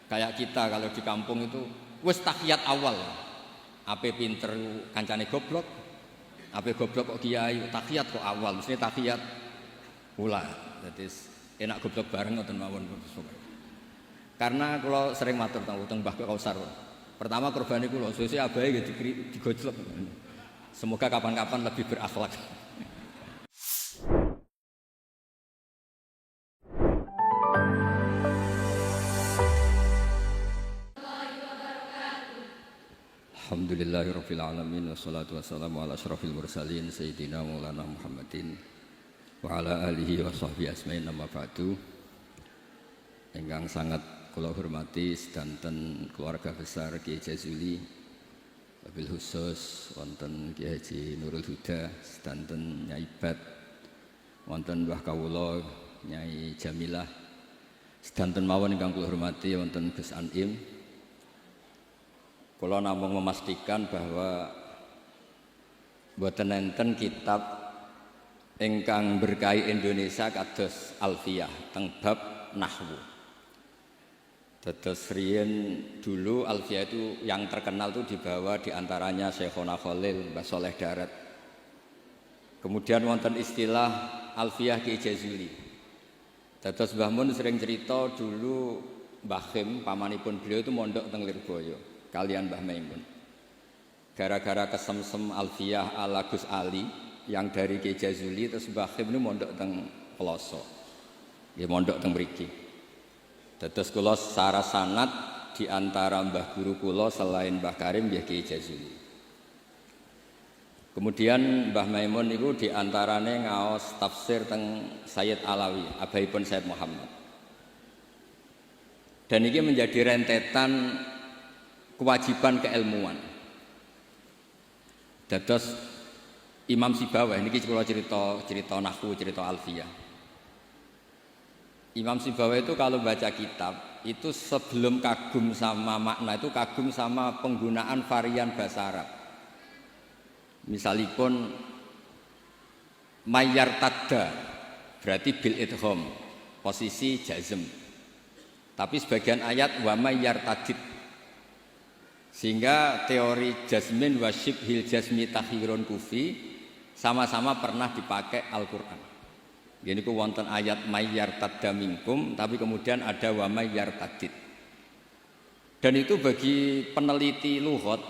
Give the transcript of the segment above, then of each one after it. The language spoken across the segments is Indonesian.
Kayak kita kalau di kampung itu wis tahiyat awal. Ape pinter kancane goblok. Ape goblok kok kiai tahiyat kok awal, mesti tahiyat pula. Jadi enak goblok bareng ngoten mawon. Karena kalau sering matur teng Mbah Kausar. Pertama kurbane kula, sesuk abahe nggih digojlok. Semoga kapan-kapan lebih berakhlak. Alhamdulillahirabbil alamin wassalatu wassalamu ala asyrafil mursalin sayyidina maulana Muhammadin wa ala alihi wa sahbihi asmain amma ba'du. Ingkang sangat kula hormati sedanten keluarga besar Kiai Jazuli, wabil khusus wonten Kiai Haji Nurul Huda, sedanten Nyai Bat, wonten Mbah Kawula Nyai Jamilah, sedanten mawon ingkang kula hormati wonten Gus Anim. Kula namung memastikan bahwa boten enten kitab ingkang berkahi Indonesia kados Alfiyah teng bab nahwu. Dados riyen dulu Alfiyah itu yang terkenal itu dibawa diantaranya Syekhona Khalil, Mbah Soleh Darat. Kemudian wonten istilah Alfiyah Kiai Jazuli. Dados Mbah Mun sering cerita dulu Mbah Khim pamanipun beliau itu mondok teng Lirboyo kalian Mbah Maimun. Gara-gara kesemsem Alfiyah ala Gus Ali yang dari Kiai Jazuli, terus Mbah Khim ini mondok teng Peloso. Nggih mondok teng mriki. Dados kula secara sanad di antara mbah guru kula selain Mbah Karim nggih Kiai Jazuli. Kemudian Mbah Maimun niku di antarane ngaos tafsir teng Sayyid Alawi, abahipun Sayyid Muhammad. Dan ini menjadi rentetan kewajiban keilmuan. Dados Imam Sibawayh niki kula cerita nahwu, cerita Alfiyah. Imam Sibawayh itu kalau baca kitab itu sebelum kagum sama makna itu kagum sama penggunaan varian bahasa Arab. Misalipun mayyar tadda berarti bil idgham, posisi jazm. Tapi sebagian ayat wa mayyar tadid, sehingga teori jazmin wa syibhil jazmi takhirun kufi sama-sama pernah dipakai Al-Quran. Ini ku wonten ayat mayyar tadda minkum, tapi kemudian ada wa mayyar tadid. Dan itu bagi peneliti lughat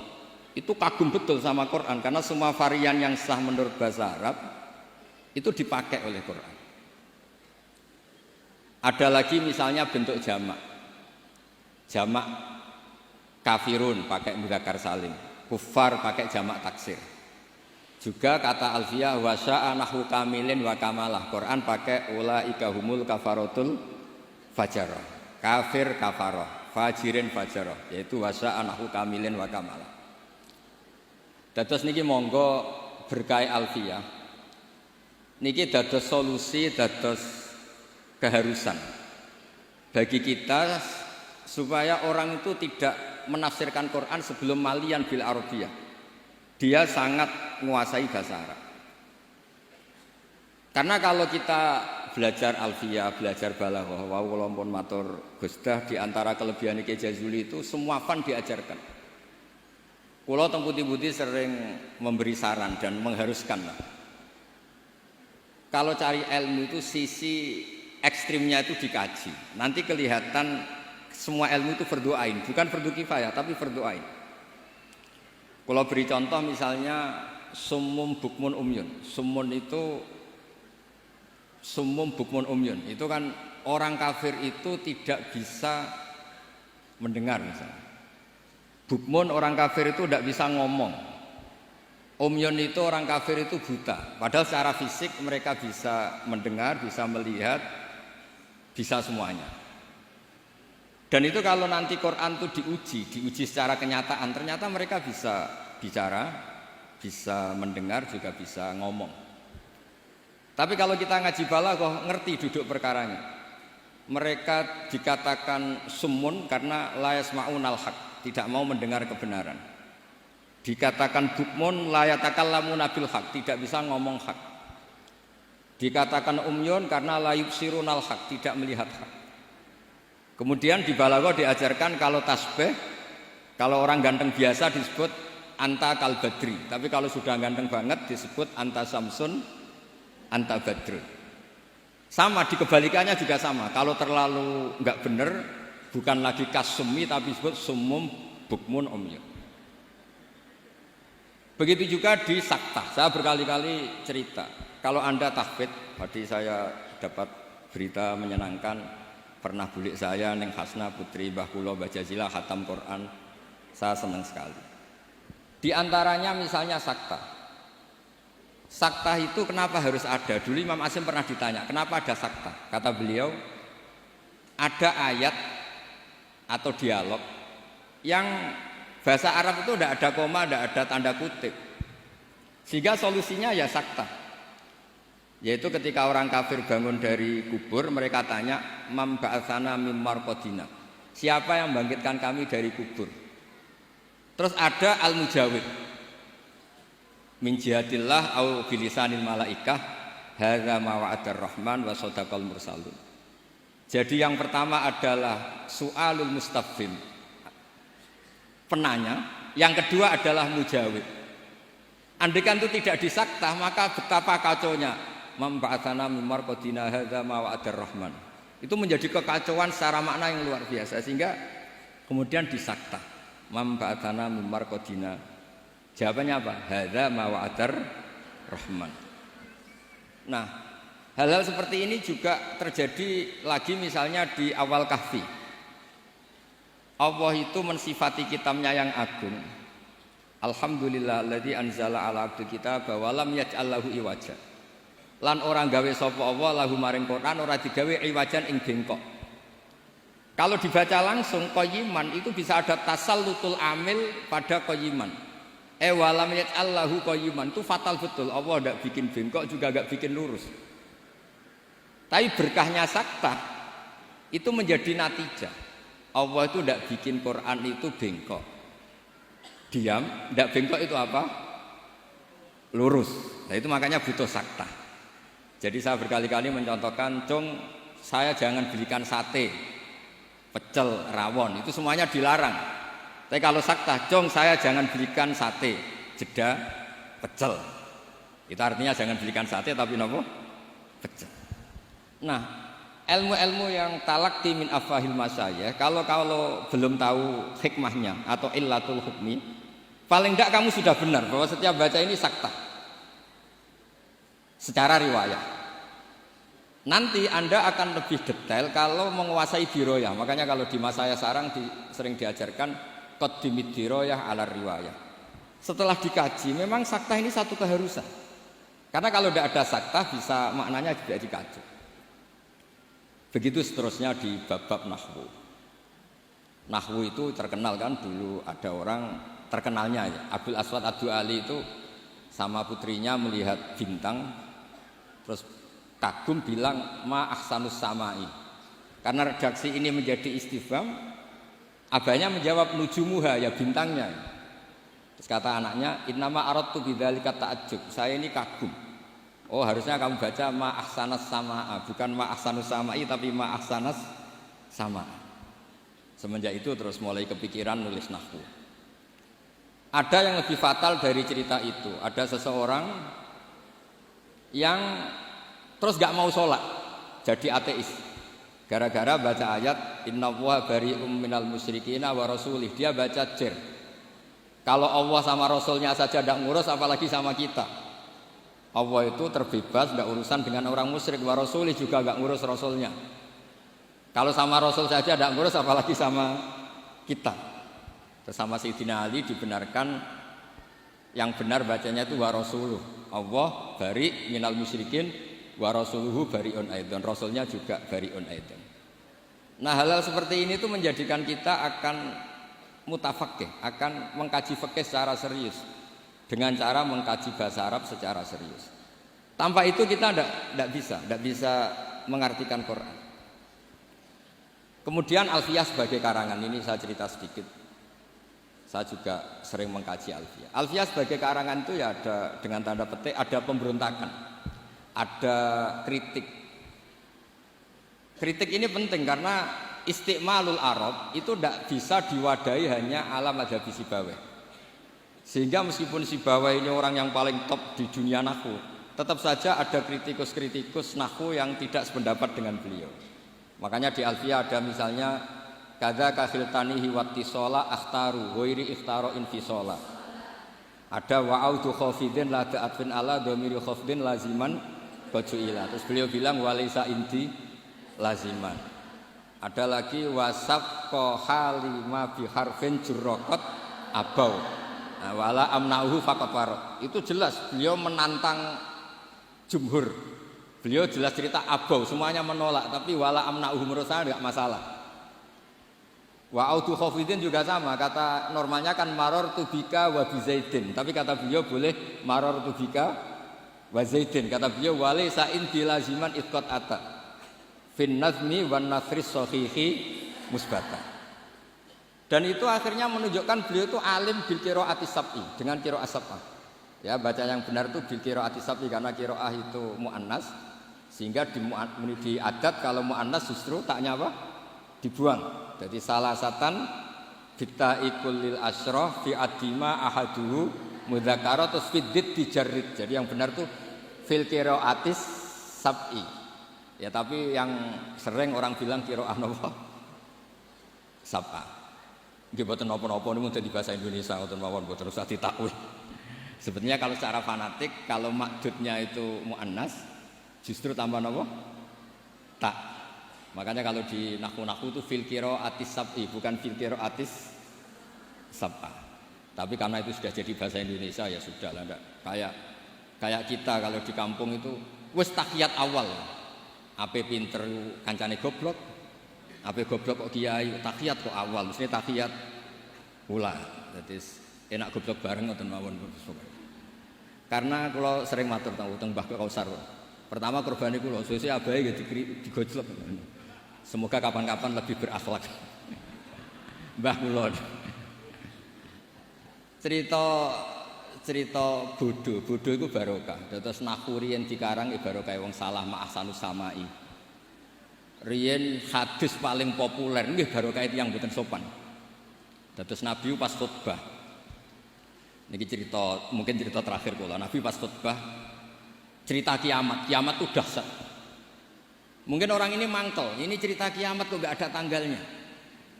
itu kagum betul sama Quran, karena semua varian yang sah menurut bahasa Arab itu dipakai oleh Quran. Ada lagi misalnya bentuk jamak. Jamak kafirun pakai mudzakkar salim, kufar pakai jamak taksir. Juga kata Alfiyah wa sya'a nahwu kamilin wa kamalah. Quran pakai ulaika humul kafaratul fajarah. Kafir kafarah, fajirin fajarah, yaitu wa sya'a nahwu kamilin wa kamalah. Dados niki monggo berkah Alfiyah. Niki dados solusi, dados keharusan bagi kita supaya orang itu tidak menafsirkan Quran sebelum malian bil Arabiyah. Dia sangat menguasai bahasa Arab. Karena kalau kita belajar Alfiyah, belajar balaghah, wa kula pun matur Gusdah di antara kelebihan Kiai Jazuli itu semua fan diajarkan. Kula teng putih-putih sering memberi saran dan mengharuskan. Kalau cari ilmu itu sisi ekstrimnya itu dikaji. Nanti kelihatan semua ilmu itu fardhu ain, bukan fardhu kifayah tapi fardhu ain. Kalau beri contoh misalnya summum bukmun umyun. Summum bukmun umyun itu kan orang kafir itu tidak bisa mendengar misalnya. Bukmun orang kafir itu tidak bisa ngomong. Umyun itu orang kafir itu buta. Padahal secara fisik mereka bisa mendengar, bisa melihat, bisa semuanya. Dan itu kalau nanti Quran itu diuji secara kenyataan, ternyata mereka bisa bicara, bisa mendengar, juga bisa ngomong. Tapi kalau kita ngaji balaghah ngerti duduk perkaranya. Mereka dikatakan summun karena la yasma'unal haq, tidak mau mendengar kebenaran. Dikatakan bukmun la yatakallamuna bil haq, tidak bisa ngomong hak. Dikatakan umyun karena la yubsirunal haq, tidak melihat hak. Kemudian di balaghah diajarkan kalau tasbih, kalau orang ganteng biasa disebut anta kal badri, tapi kalau sudah ganteng banget disebut anta samsun, anta badrun. Sama di kebalikannya juga sama. Kalau terlalu nggak bener, bukan lagi kasumi tapi disebut sumum bukmun umyun. Begitu juga di sakta. Saya berkali-kali cerita. Kalau Anda tahfidz, tadi saya dapat berita menyenangkan, pernah bulik saya Neng Hasna putri Mbah Kula Mbah Jazila khatam Quran. Saya senang sekali. Di antaranya misalnya sakta. Sakta itu kenapa harus ada? Dulu Imam Asy'im pernah ditanya, kenapa ada sakta? Kata beliau, ada ayat atau dialog yang bahasa Arab itu tidak ada koma, tidak ada tanda kutip. Sehingga solusinya ya sakta. Yaitu ketika orang kafir bangun dari kubur, mereka tanya, "Man ba'atsana mim marqadina?" Siapa yang membangkitkan kami dari kubur? Terus ada al-mujawib. Min jihadillah au bilisanil malaikah, hadza ma wa'adar rahman wa shadaqal mursalun. Jadi yang pertama adalah su'alul mustafhim, penanya, yang kedua adalah mujawib. Andaikan itu tidak disakta, maka betapa kacaunya. Memba'atsana mim marqadina hadza ma wa'adar rahman. Itu menjadi kekacauan secara makna yang luar biasa, sehingga kemudian disakta. Memba'atsana mim marqadina. Jawabannya apa? Hadza ma wa'adar rahman. Nah, hal-hal seperti ini juga terjadi lagi misalnya di awal Kahfi. Allah itu mensifati kitabnya yang agung. Alhamdulillahilladzi anzala ala abdi kitab wa lam yaj'al lahu iwaja. Lan orang gawe sapa Allah lahu maring Quran ora digawe iwajan ing bengkok. Kalau dibaca langsung qayyiman itu bisa ada tasallutul amil pada qayyiman. Wa lam yaj'al lahu qayyiman itu fatal betul. Allah enggak bikin bengkok juga enggak bikin lurus. Tapi berkahnya sakta itu menjadi natijah. Allah itu tidak bikin Quran itu bengkok. Diam, tidak bengkok itu apa? Lurus. Nah itu makanya butuh sakta. Jadi saya berkali-kali mencontohkan, Cung, saya jangan belikan sate, pecel, rawon, itu semuanya dilarang. Tapi kalau sakta, Cung, saya jangan belikan sate, jeda, pecel. Itu artinya jangan belikan sate tapi nopo? Pecel. Nah, ilmu-ilmu yang talaqti min afahil masyayikh, kalau belum tahu hikmahnya atau illatul hukmi, paling tidak kamu sudah benar bahwa setiap baca ini sakta secara riwayat. Nanti Anda akan lebih detail kalau menguasai diroyah. Makanya kalau di masa saya sarang sering diajarkan qaddimid diroyah ala riwayah. Setelah dikaji, memang sakta ini satu keharusan. Karena kalau tidak ada sakta bisa maknanya juga dikaji. Begitu seterusnya di bab-bab nahwu. Nahwu itu terkenal kan, dulu ada orang terkenalnya ya. Abdul Aswad Ad-Du'ali itu sama putrinya melihat bintang, terus kagum bilang ma ahsanus samai. Karena redaksi ini menjadi istifham, abahnya menjawab nujumuha, ya bintangnya. Terus kata anaknya, innama aradtu bidzalika ta'ajjub, saya ini kagum. Oh harusnya kamu baca ma ahsanas samaa, bukan ma ahsanus samai tapi ma ahsanas samaa. Semenjak itu terus mulai kepikiran nulis nahwu. Ada yang lebih fatal dari cerita itu. Ada seseorang yang terus gak mau sholat, jadi ateis. Gara-gara baca ayat innallaha bari'um minal musyrikina wa rasulih, dia baca jer. Kalau Allah sama Rasulnya saja tidak ngurus, apalagi sama kita. Allah itu terbebas, tidak urusan dengan orang musyrik. Wa rasulih juga gak ngurus Rasulnya. Kalau sama Rasul saja tidak ngurus, apalagi sama kita. Bersama Sayyidina Ali dibenarkan, yang benar bacanya itu wa rasuluh. Allah bari minal musyrikin wa rasuluhu bari'un aidan. Rasulnya juga bari'un aidan. Nah hal-hal seperti ini tuh menjadikan kita akan mutafaqih, akan mengkaji fikih secara serius dengan cara mengkaji bahasa Arab secara serius. Tanpa itu kita tidak bisa mengartikan Quran. Kemudian Alfiyah sebagai karangan, ini saya cerita sedikit. Saya juga sering mengkaji Alfiyah. Alfiyah sebagai karangan itu ya ada dengan tanda petik, ada pemberontakan, ada kritik. Kritik ini penting karena istiqmalul Arab itu tidak bisa diwadahi hanya ala madzhab Sibawayh. Sehingga meskipun Sibawayh ini orang yang paling top di dunia nahwu, tetap saja ada kritikus-kritikus nahwu yang tidak sependapat dengan beliau. Makanya di Alfiyah ada misalnya kadza kahiltanihi wattisola akhtaru ghairi ikhtaro infisola. Ada wa'audu khafidin la ta'atfin ala dhamiri khafdin laziman bajuila. Terus beliau bilang walisa inti laziman. Ada lagi wasaf halima biharfin jurraqat abau. Nah, wala amnauhu faqat warok. Itu jelas beliau menantang jumhur. Beliau jelas cerita abau, semuanya menolak, tapi wala amnauhu menurut saya enggak masalah. Wa autu khafidin juga sama, kata normalnya kan maror tubika wa bizaidin, tapi kata beliau boleh maror tubika wa zaidin. Kata beliau walisa inti laziman itqat ata fin nazmi wan nasri sahihi musbata. Dan itu akhirnya menunjukkan beliau itu alim bil qiraati sab'i, dengan qiraat sab'ah. Ya, baca yang benar itu bil qiraati sab'i karena qiraah itu muannas, sehingga di adat kalau muannas justru taknya apa? Dibuang. Jadi salasatan bittaikul lil asyraf fi adima ahaduhu mudzakara terus fiddit dijarrid. Jadi yang benar tuh fil qiraatis sab'i. Ya tapi yang sering orang bilang qiraah napa? Sab'ah. Nggih boten napa-napa niku dadi bahasa Indonesia ngoten mawon boten usah ditakwil. Sebenarnya kalau secara fanatik kalau makdudnya itu muannas justru tambah napa? Tak. Makanya kalau di nahwu-nahwu itu fil qiraatis sab'i bukan fil qiraatis sab'ah. Tapi karena itu sudah jadi bahasa Indonesia ya sudah lah enggak. Kayak kita kalau di kampung itu wis tahiyat awal. Ape pinter kancane goblok. Ape goblok kok kiai tahiyat kok awal, mesti tahiyat ula. Dadi enak goblok bareng ngoten mawon. Karena kalau sering matur teng Mbah Kausar. Pertama kurbane kula sesuk abahe nggih digojlok. Semoga kapan-kapan lebih berakhlak. Mbah kula. Cerita bodoh itu barokah. Terus nahwu riyen dikarang barokah wong salah ma ahsanus samai. Riyen hadis paling populer nggih barokah yang mboten sopan. Terus Nabi pas khutbah. Niki cerita, mungkin cerita terakhir kula. Nabi pas khutbah cerita kiamat itu dahsyat. Mungkin orang ini mangkel, ini cerita kiamat kok enggak ada tanggalnya.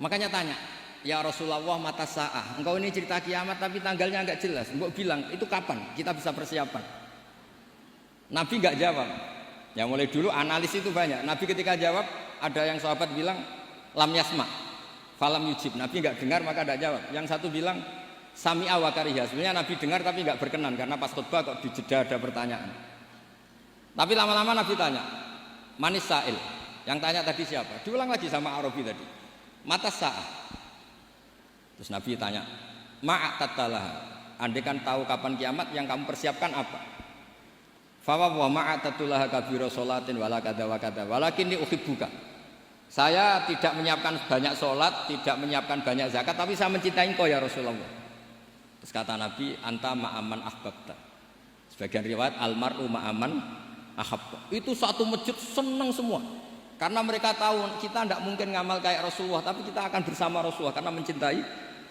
Makanya tanya, ya Rasulullah mata sa'ah, engkau ini cerita kiamat tapi tanggalnya enggak jelas. Engkau bilang itu kapan kita bisa persiapan. Nabi enggak jawab. Ya mulai dulu analis itu banyak. Nabi ketika jawab ada yang sahabat bilang lam yasma, falam yujib. Nabi enggak dengar maka enggak jawab. Yang satu bilang sami'a wa kariha. Sebenarnya Nabi dengar tapi enggak berkenan karena pas khutbah kok di jeda ada pertanyaan. Tapi lama-lama Nabi tanya, manis sa'il. Yang tanya tadi siapa? Diulang lagi sama Arabi tadi. Mata sa'ah. Terus Nabi tanya, ma'at tattalah. Andai kan tahu kapan kiamat yang kamu persiapkan apa? Fawa wa ma'at tattalah kabira sholatin wala kada wa kada. Walakinni uhibbuka. Saya tidak menyiapkan banyak sholat, tidak menyiapkan banyak zakat, tapi saya mencintai engkau ya Rasulullah. Terus kata Nabi, anta ma'aman ahbabta. Sebagian riwayat almar'u ma'aman ahab. Itu satu masjid senang semua. Karena mereka tahu kita tidak mungkin ngamal kayak Rasulullah, tapi kita akan bersama Rasulullah karena mencintai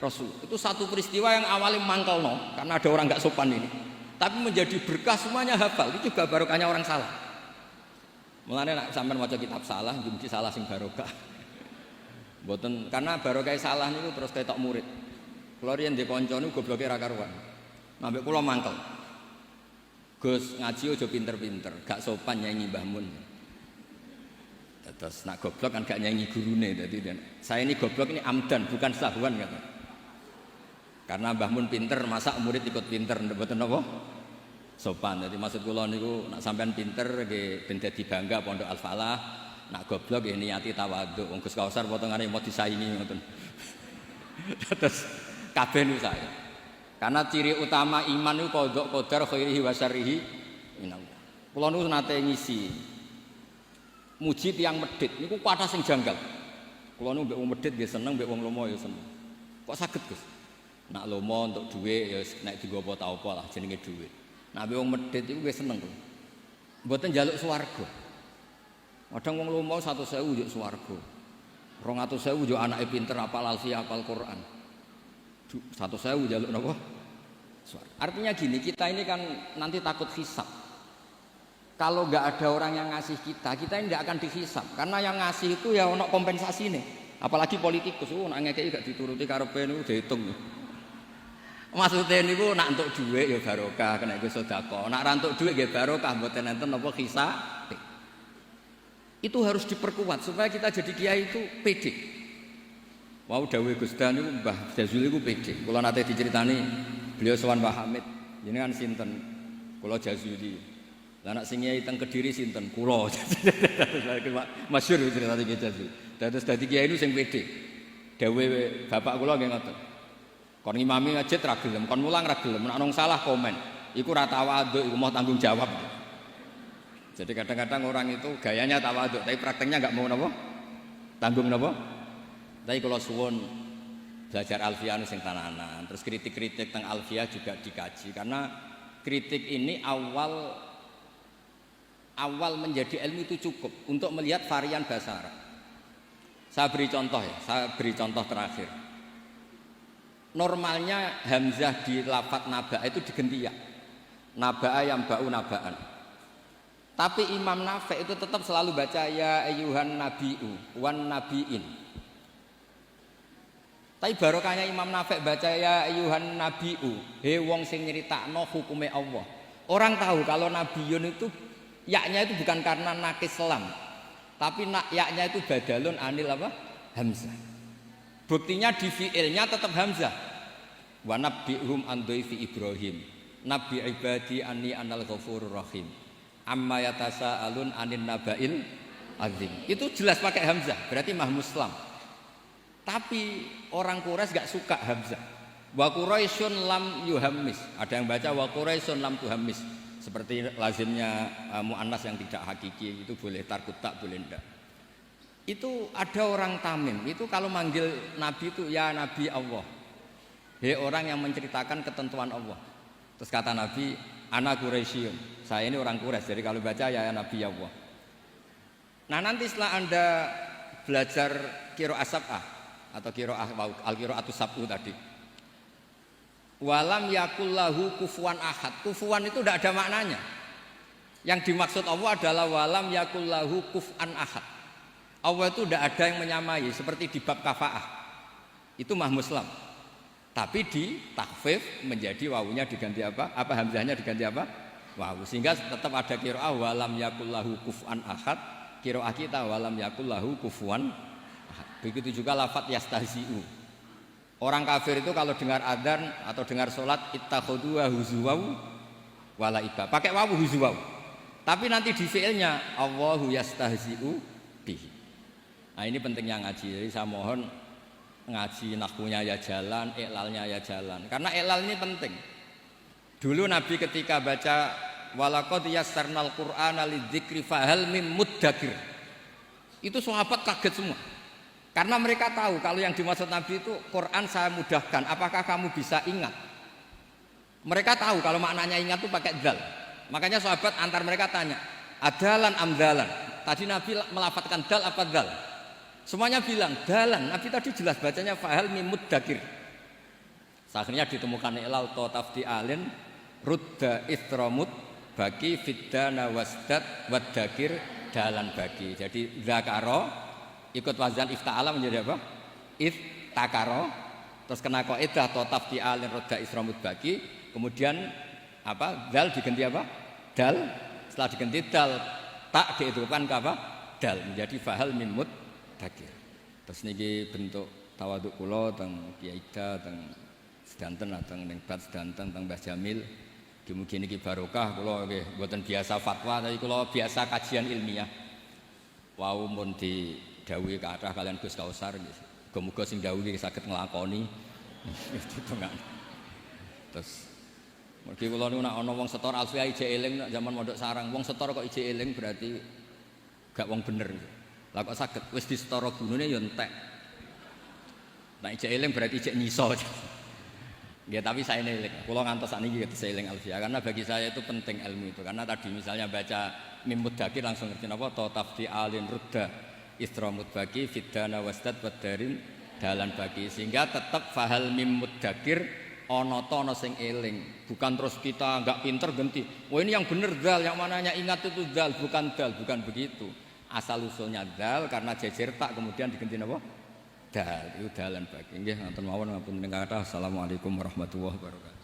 Rasul. Itu satu peristiwa yang awalnya mangkel karena ada orang nggak sopan ini. Tapi menjadi berkah semuanya hafal. Itu juga barokahnya orang salah. Mulane nek sampean maca kitab salah, mesti salah sing barokah. Mboten karena barokah salah niku terus ketok murid. Kula riyen ndek kanca niku gobloke ra karuan. Ambek kula mangkel. Gus ngaji aja pinter-pinter, gak sopan nyanyi Mbah Mun. Terus nak goblok kan gak nyanyi gurune. Jadi saya ini goblok ini amdan bukan sahwan kata. Karena Mbah Mun pinter, masa murid ikut pinter mboten napa? Sopan. Jadi maksud kula niku nak sampean pinter nggih ben dadi bangga Pondok Al Falah, nak goblok nggih niati tawadhu. Wong Gus Kausar potongane mau disaingi ngoten. Terus kabeh niku saya. Karena ciri utama iman itu qadha qadar khairihi wa syarrihi minallah. Kula niku nate ngisi muji tiyang medhit niku kathah sing janggal. Kula niku mbek wong medhit nggih seneng, mbek wong lomo ya seneng. Kok saged, Gus? Nak lomo untuk dhuwit ya nek dienggo apa ta apa lah jenenge dhuwit. Nak mbek wong medhit iku nggih seneng kok. Mboten njaluk swarga. Kadang wong lomo 100.000 njuk swarga. 200.000 yo anake pinter apal alfiah apal Quran. 100.000 jaluk napa? Artinya gini, kita ini kan nanti takut hisab. Kalau nggak ada orang yang ngasih kita ini nggak akan dihisab. Karena yang ngasih itu ya ono kompensasi nih. Apalagi politikus, nak ngekei gak dituruti karepe niku diitung. Maksudnya niku nak entuk dhuwit ya barokah, kena iku sedekah. Nak ra entuk dhuwit nggih barokah, mboten enten napa hisab. Itu harus diperkuat supaya kita jadi kiai itu pede. Wau dawuh Gus Dan niku Mbah Jazuli niku pede. Kula nate diceritani beliau sowan Pak Hamid, jenengan sinten? Kula Jazuli. Lah nek sing kiai teng Kediri sinten? Kula. Masyhur cerita iki Jazuli. Dados dadi kiai niku sing pede. Dawuh bapak kula nggih ngoten. Kon ngimami masjid ra gelem, kon mulang ra gelem, nek ana salah komen. Iku ra tawadhu, iku mau tanggung jawab. Jadi kadang-kadang orang itu gayanya tawadhu, tapi prakteknya enggak mau napa? Tanggung napa? Tapi kalau suwun belajar alfiah sing tananan, terus kritik-kritik tentang alfiah juga dikaji karena kritik ini awal menjadi ilmu itu cukup untuk melihat varian bahasa Arab. Saya beri contoh terakhir. Normalnya hamzah di lafadz naba'a itu diganti ya. Naba'a yang ba'u naba'an. Tapi Imam Nafi' itu tetap selalu baca ya ayyuhan nabi'u wan nabi'in. Tapi barokahnya Imam Nafi' baca ya ayyuhan nabi'u, he wong sing nyeritakno hukume Allah. Orang tahu kalau nabiyun itu yaknya itu bukan karena nakis selam, tapi yaknya itu badalun anil apa? Hamzah. Buktinya di fi'ilnya tetap hamzah. Wa nabbi'hum an dhaifi Ibrahim. Nabi ibadi anni anal ghafurur rahim. Amma yatasaalun anin naba'il azim. Itu jelas pakai hamzah, berarti mah muslam. Tapi orang Quraisy gak suka hamzah. Wa Quraisyun lam yuhammis. Ada yang baca wa Quraisyun lam tuhammis. Seperti lazimnya muannas yang tidak hakiki, itu boleh tarkut tak boleh ndak. Itu ada orang Tamim, itu kalau manggil Nabi itu ya Nabi Allah. Hei orang yang menceritakan ketentuan Allah. Terus kata Nabi, ana Quraisyun. Saya ini orang Quraisy, jadi kalau baca ya Nabi Allah. Nah nanti setelah Anda belajar qiraah sab'ah atau qiraah al-qiraatus sab'u tadi. Walam yakullahu kufuwan ahad. Kufuwan itu tidak ada maknanya. Yang dimaksud Allah adalah walam yakullahu kuf'an ahad. Allah itu tidak ada yang menyamai seperti di bab kafaah. Itu mah muslam. Tapi di takhfif menjadi wawunya diganti apa? Apa hamzahnya diganti apa? Wawu. Sehingga tetap ada qiraah walam yakullahu kuf'an ahad. Qiraah kita walam yakullahu kufuwan ahad. Begitu juga lafadz yastahzi'u. Orang kafir itu kalau dengar adzan atau dengar sholat ittakhadhu huzuwaw wala iba. Pakai wawu huzuwaw. Tapi nanti di fi'ilnya Allahu yastahzi'u bihi. Nah ini pentingnya ngaji. Jadi saya mohon ngaji nahwunya ya jalan, iklalnya ya jalan. Karena iklal ini penting. Dulu Nabi ketika baca walaqad yassarnal Qur'ana lidzikri fahal mim muddakir. Itu sahabat kaget semua. Karena mereka tahu kalau yang dimaksud Nabi itu Quran saya mudahkan, apakah kamu bisa ingat? Mereka tahu kalau maknanya ingat itu pakai dzal. Makanya sahabat antar mereka tanya, adalan amdalan. Tadi Nabi melafadzkan dal apa dzal? Semuanya bilang dalan. Nabi tadi jelas bacanya fahal mim muddakir. Akhirnya ditemukan ilal tafdi alin rudda istramut bagi fiddana wasdad waddakir dalan bagi. Jadi zakaro ikut wazan ifta'ala menjadi apa? Iftakaro. Terus kena kaidah tafdi alin rudda istramut bagi. Kemudian apa? Dal diganti apa? Dal. Setelah diganti dal tak diidhofkan ke apa? Dal menjadi fahal mim muddakir. Terus niki bentuk tawaduk kula teng Kiai Ida teng sedanten teng ning bat sedanten teng Mbah Jamil. Mugi niki barokah kula nggih mboten biasa fatwa tapi kula biasa kajian ilmiah. Wau mun didhawuhi kathah kalian Gus Kausar nggih. Muga-muga sing dawuhi saged nglakoni. Terus mergi kula niku nek ana wong setor alfiah ije eling nek zaman mondok sarang wong setor kok ije eling berarti gak wong bener. Lah kok saged wis disetara gunune ya entek. Nek ije eling berarti ije nyiso. Ya tapi saya ini, kalau ngantos sakniki saya eling alfiah karena bagi saya itu penting ilmu itu karena tadi misalnya baca mim muddakir langsung ngerti apa tafdi alin rudda Istramut bagi fidana wasdad wadarin dalan bagi, sehingga tetap fahal mim muddakir ana ta ana sing eling, bukan terus kita enggak pinter ganti. Oh ini yang bener dal, yang mananya ingat itu dal, bukan begitu. Asal usulnya dal karena jejer tak kemudian diganti napa? Dal, itu dalan bagi. Nggih, ngoten mawon ngapunten kata. Assalamualaikum warahmatullahi wabarakatuh.